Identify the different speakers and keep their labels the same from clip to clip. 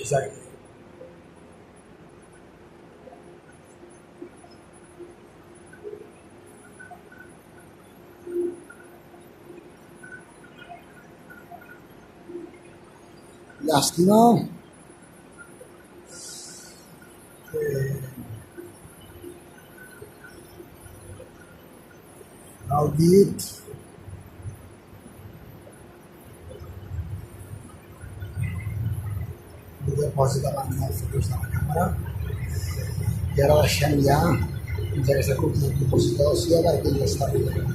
Speaker 1: Exactly. Llàstima que el dit ho posi davant dels focus de la càmera i ara deixem ja fins aquesta curta composició perquè ja està arribant.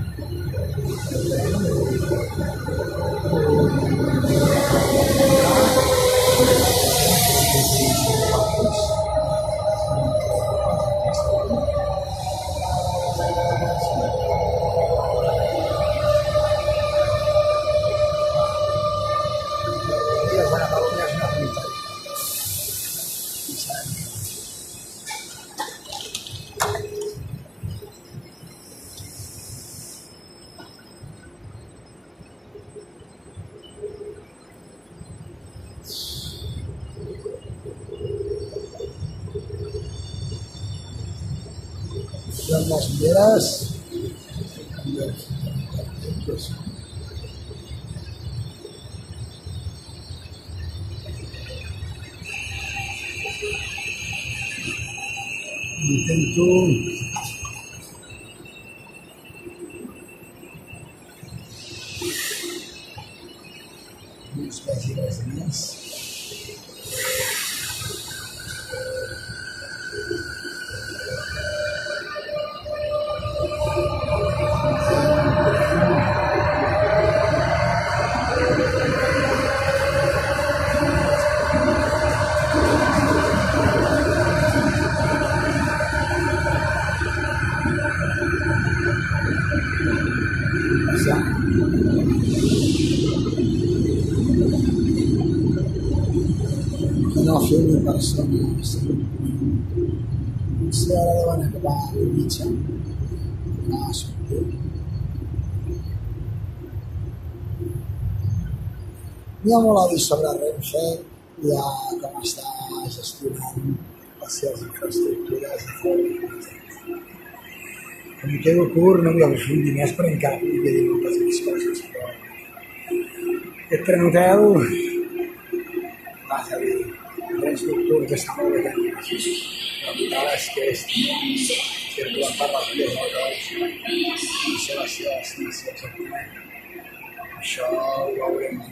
Speaker 1: Amb les ulleres intento uns vegi res més. No fer una persona potser ara deuen acabar a mitja a sortir. N'hi ha molt a dir sobre Renfe, ja com està gestionant les seves infraestructures de forma. Com em quedo curt, no vull aprofundir més perquè encara podria dir moltes més coses, però aquest tren hotel vas a dir trens nocturns està molt bé tenir. La veritat és que és circulant per les vies del Roig i ser la seva destinació exactament. Això ho haurem de